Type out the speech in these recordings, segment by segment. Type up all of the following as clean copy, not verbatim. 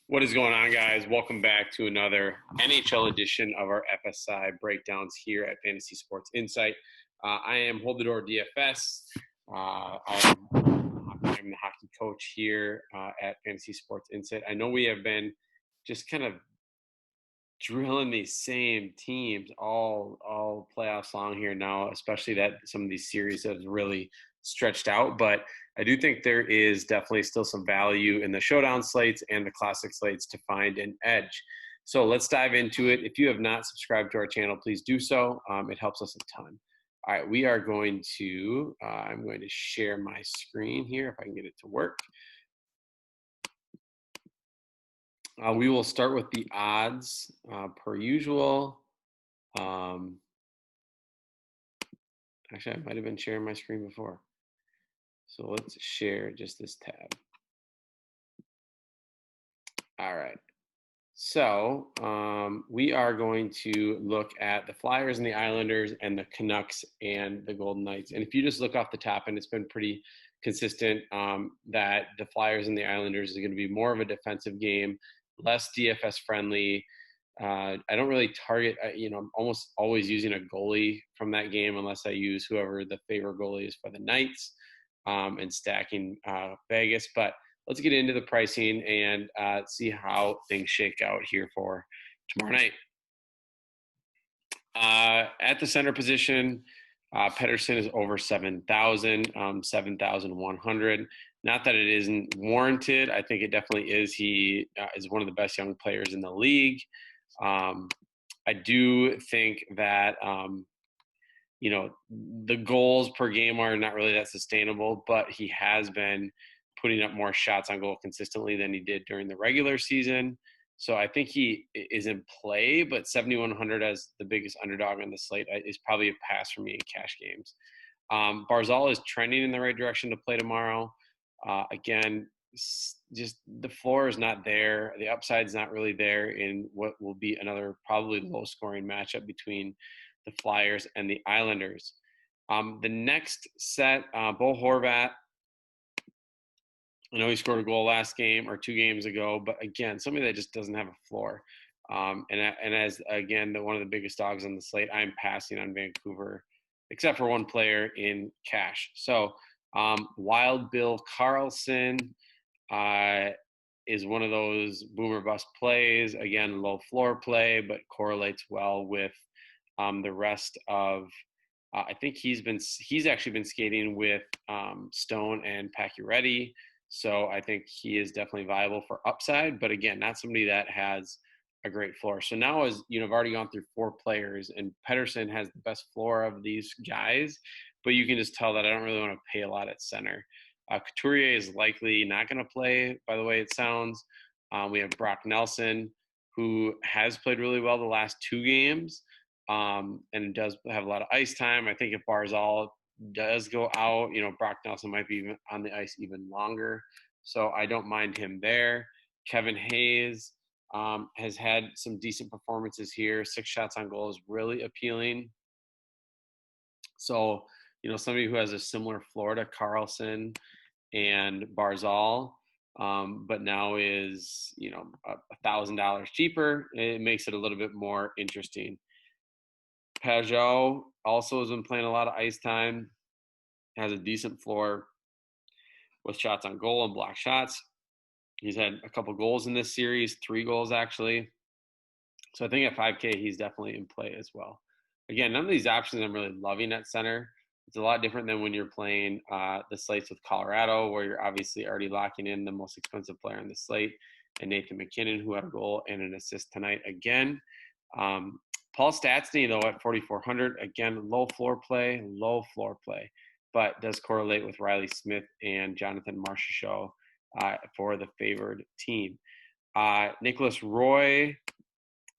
What is going on, guys? Welcome back to another NHL edition of our FSI breakdowns here at Fantasy Sports Insight. I am Hold the Door DFS. I'm the hockey coach here at Fantasy Sports Insight. I know we have been just kind of drilling these same teams all playoffs long here now, especially that some of these series have really stretched out. But I do think there is definitely still some value in the showdown slates and the classic slates to find an edge. So let's dive into it. If you have not subscribed to our channel, please do so. It helps us a ton. All right, we are going to, I'm going to share my screen here if I can get it to work. We will start with the odds per usual. Actually, I might have been sharing my screen before. So let's share just this tab. All right. So we are going to look at the Flyers and the Islanders and the Canucks and the Golden Knights. And if you just look off the top, and it's been pretty consistent that the Flyers and the Islanders is going to be more of a defensive game, less DFS friendly. I don't really target, I'm almost always using a goalie from that game unless I use whoever the favorite goalie is for the Knights and stacking Vegas. But let's get into the pricing and see how things shake out here for tomorrow night. At the center position, Pettersson is over 7,000, 7,100. Not that it isn't warranted. I think it definitely is. He is one of the best young players in the league. I do think that, the goals per game are not really that sustainable, but he has been putting up more shots on goal consistently than he did during the regular season. So I think he is in play, but 7,100 as the biggest underdog on the slate is probably a pass for me in cash games. Barzal is trending in the right direction to play tomorrow. Again, just the floor is not there. The upside is not really there in what will be another probably low-scoring matchup between the Flyers and the Islanders. The next set, Bo Horvat. I know he scored a goal last game or 2 games ago, but again, somebody that just doesn't have a floor. And as again, one of the biggest dogs on the slate, I'm passing on Vancouver, except for one player in cash. So Wild Bill Carlson is one of those boomer bust plays. Again, low floor play, but correlates well with the rest of. I think he's actually been skating with Stone and Pacioretty. So I think he is definitely viable for upside, but again, not somebody that has a great floor. So now, as I've already gone through 4 players, and Pettersson has the best floor of these guys, but you can just tell that I don't really want to pay a lot at center. Couturier is likely not going to play, by the way it sounds. We have Brock Nelson, who has played really well the last 2 games, and does have a lot of ice time. I think if Barzal does go out, Brock Nelson might be on the ice even longer. So I don't mind him there. Kevin Hayes has had some decent performances here. 6 shots on goal is really appealing. So, somebody who has a similar floor to Carlson and Barzal, but now is, $1,000 cheaper. It makes it a little bit more interesting. Pajot also has been playing a lot of ice time, has a decent floor with shots on goal and block shots. He's had a couple goals in this series, 3 goals actually. So I think at 5K, he's definitely in play as well. Again, none of these options I'm really loving at center. It's a lot different than when you're playing the slates with Colorado, where you're obviously already locking in the most expensive player on the slate, and Nathan McKinnon, who had a goal and an assist tonight again. Paul Stastny, though, at 4,400, again, low floor play, but does correlate with Riley Smith and Jonathan Marchessault for the favored team. Nicholas Roy,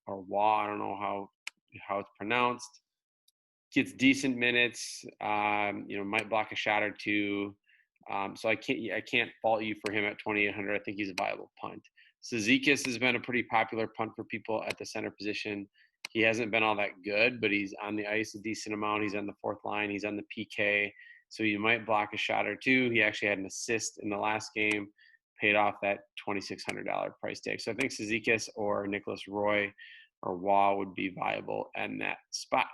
or Waugh, I don't know how it's pronounced, gets decent minutes, might block a shot or 2. So I can't fault you for him at 2,800. I think he's a viable punt. Cizikas has been a pretty popular punt for people at the center position. He hasn't been all that good, but he's on the ice a decent amount. He's on the 4th line. He's on the PK. So you might block a shot or 2. He actually had an assist in the last game. paid off that $2,600 price tag. So I think Cizikas or Nicholas Roy or Waugh would be viable in that spot.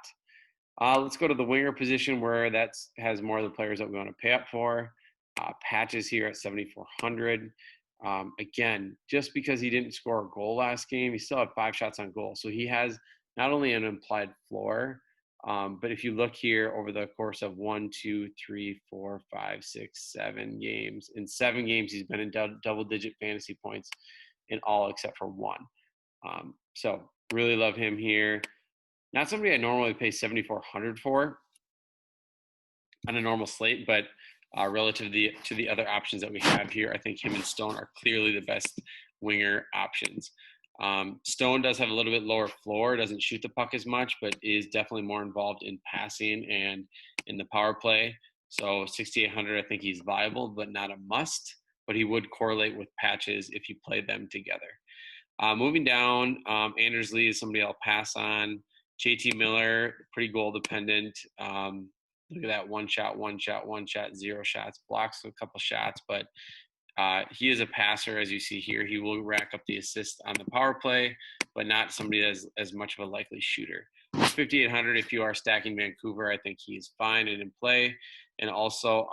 Let's go to the winger position where that has more of the players that we want to pay up for. Patches here at 7,400. Again, just because he didn't score a goal last game, he still had 5 shots on goal. So he has not only an implied floor, but if you look here over the course of 1, 2, 3, 4, 5, 6, 7 games, in 7 games, he's been in double-digit fantasy points in all except for 1. So really love him here. Not somebody I normally pay 7,400 for on a normal slate, but relative to the other options that we have here, I think him and Stone are clearly the best winger options. Stone does have a little bit lower floor, doesn't shoot the puck as much, but is definitely more involved in passing and in the power play. So 6,800, I think he's viable, but not a must. But he would correlate with Patches if you play them together. Moving down, Anders Lee is somebody I'll pass on. JT Miller, pretty goal dependent. Look at that, 1 shot, 1 shot, 1 shot, 0 shots, blocks a couple shots, but he is a passer, as you see here. He will rack up the assist on the power play, but not somebody that's as much of a likely shooter. 5,800, if you are stacking Vancouver, I think he's fine and in play. And also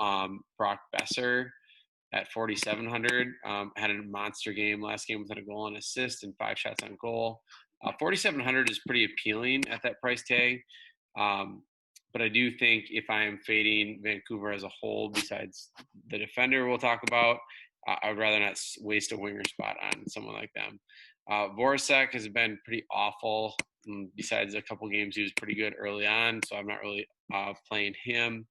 Brock Besser at 4,700 had a monster game last game with a goal and assist and 5 shots on goal. 4,700 is pretty appealing at that price tag. But I do think if I am fading Vancouver as a whole, besides the defender we'll talk about, I would rather not waste a winger spot on someone like them. Voracek has been pretty awful. Besides a couple games, he was pretty good early on, so I'm not really playing him.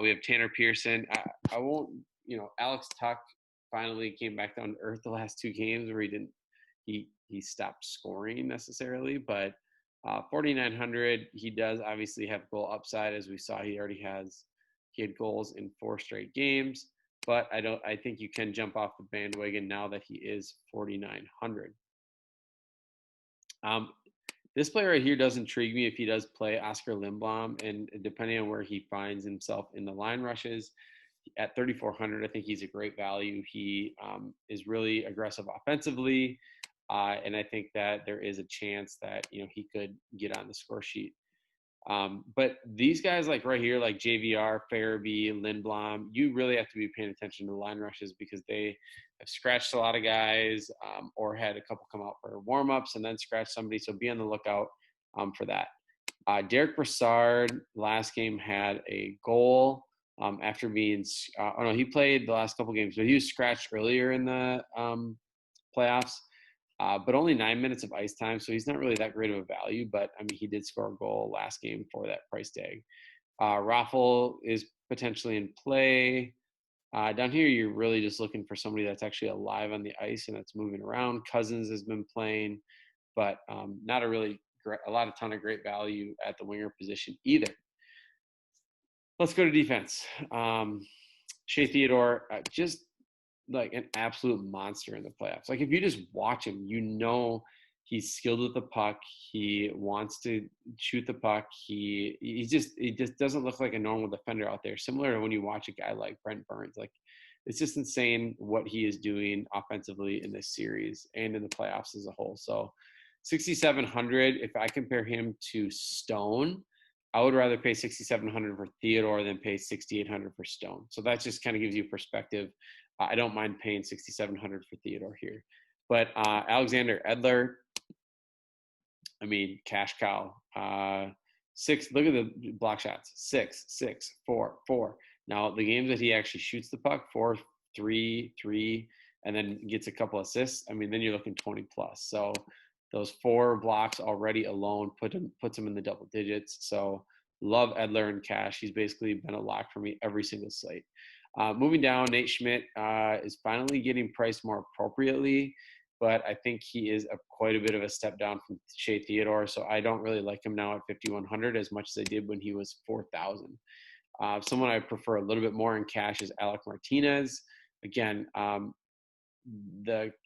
We have Tanner Pearson. I won't, Alex Tuck finally came back down to earth the last 2 games where he stopped scoring necessarily, but 4,900, he does obviously have goal upside. As we saw, he had goals in 4 straight games, but I think you can jump off the bandwagon now that he is 4,900. This player right here does intrigue me if he does play Oscar Lindblom, and depending on where he finds himself in the line rushes, at 3,400, I think he's a great value. He is really aggressive offensively, and I think that there is a chance that he could get on the score sheet. But these guys, like right here, like JVR, Farabee, Lindblom, you really have to be paying attention to the line rushes because they have scratched a lot of guys or had a couple come out for warm-ups and then scratched somebody. So be on the lookout for that. Derek Brassard last game had a goal after being he played the last couple games, but he was scratched earlier in the playoffs. But only 9 minutes of ice time, so he's not really that great of a value. But I mean, he did score a goal last game for that price tag. Raffle is potentially in play. Down here, you're really just looking for somebody that's actually alive on the ice and that's moving around. Cousins has been playing, but not a ton of great value at the winger position either. Let's go to defense. Shea Theodore, just like an absolute monster in the playoffs. Like if you just watch him, he's skilled with the puck. He wants to shoot the puck. He just doesn't look like a normal defender out there. Similar to when you watch a guy like Brent Burns. Like it's just insane what he is doing offensively in this series and in the playoffs as a whole. So 6,700. If I compare him to Stone, I would rather pay 6,700 for Theodore than pay 6,800 for Stone. So that just kind of gives you perspective. I don't mind paying 6,700 for Theodore here. But Alexander Edler, I mean, cash cow. 6, look at the block shots. 6, 6, 4, 4. Now, the games that he actually shoots the puck, 4, 3, 3, and then gets a couple assists, I mean, then you're looking 20 plus. So those 4 blocks already alone puts him in the double digits. So love Edler and cash. He's basically been a lock for me every single slate. Moving down, Nate Schmidt is finally getting priced more appropriately, but I think he is quite a bit of a step down from Shea Theodore, so I don't really like him now at 5,100 as much as I did when he was 4,000. Someone I prefer a little bit more in cash is Alec Martinez. Again,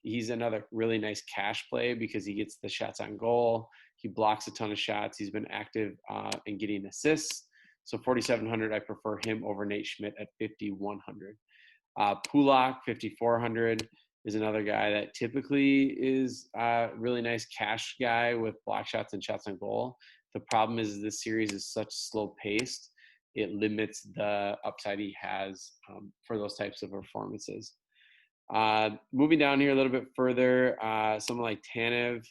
he's another really nice cash play because he gets the shots on goal. He blocks a ton of shots. He's been active in getting assists. So 4,700, I prefer him over Nate Schmidt at 5,100. Pulak, 5,400, is another guy that typically is a really nice cash guy with block shots and shots on goal. The problem is this series is such slow paced, it limits the upside he has for those types of performances. Moving down here a little bit further, someone like Tanev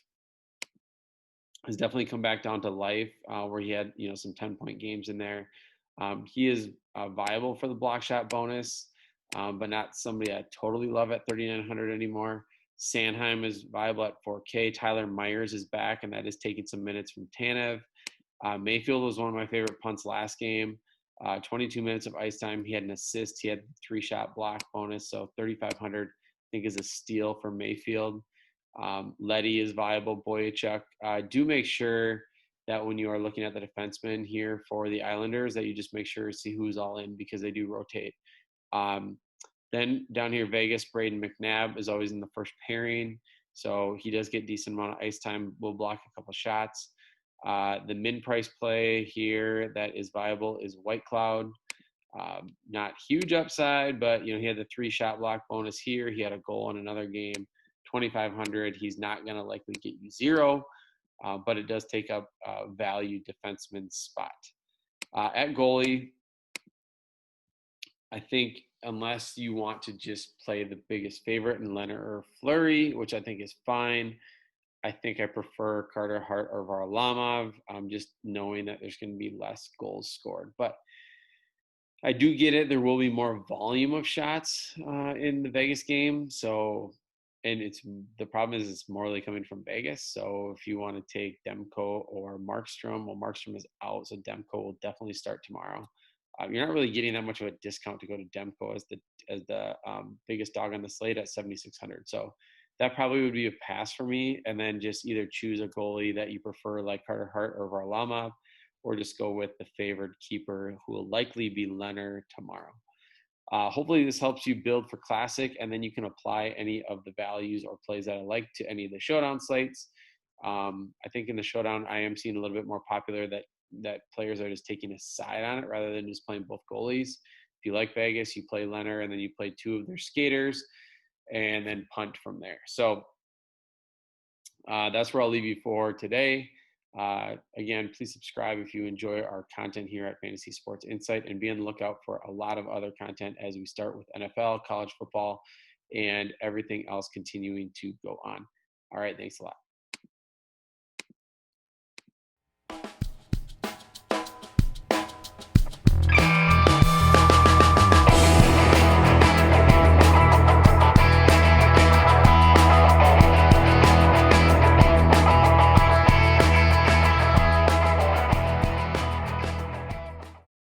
has definitely come back down to life, where he had some 10-point games in there. He is viable for the block shot bonus, but not somebody I totally love at 3,900 anymore. Sanheim is viable at 4K. Tyler Myers is back, and that is taking some minutes from Tanev. Mayfield was one of my favorite punts last game. 22 minutes of ice time. He had an assist. He had 3-shot block bonus, so 3,500 I think is a steal for Mayfield. Letty is viable. Boyachuk. Do make sure that when you are looking at the defensemen here for the Islanders, that you just make sure to see who's all in, because they do rotate. Then down here, Vegas, Braden McNabb is always in the first pairing, so he does get decent amount of ice time. Will block a couple shots. The min price play here that is viable is White Cloud. Not huge upside, but he had the 3-shot block bonus here. He had a goal in another game. 2,500. He's not going to likely get you 0, but it does take up value defenseman spot. At goalie, I think unless you want to just play the biggest favorite in Leonard or Fleury, which I think is fine, I think I prefer Carter Hart or Varlamov, just knowing that there's going to be less goals scored. But I do get it. There will be more volume of shots in the Vegas game. So, and the problem is it's morely coming from Vegas. So if you want to take Demko or Markstrom, well, Markstrom is out, so Demko will definitely start tomorrow. You're not really getting that much of a discount to go to Demko as the biggest dog on the slate at 7,600. So that probably would be a pass for me. And then just either choose a goalie that you prefer, like Carter Hart or Varlamov, or just go with the favored keeper, who will likely be Leonard tomorrow. Hopefully this helps you build for Classic, and then you can apply any of the values or plays that I like to any of the Showdown slates. I think in the Showdown, I am seeing a little bit more popular that players are just taking a side on it rather than just playing both goalies. If you like Vegas, you play Leonard, and then you play 2 of their skaters, and then punt from there. So that's where I'll leave you for today. Again, please subscribe if you enjoy our content here at Fantasy Sports Insight, and be on the lookout for a lot of other content as we start with NFL, college football, and everything else continuing to go on. All right, thanks a lot.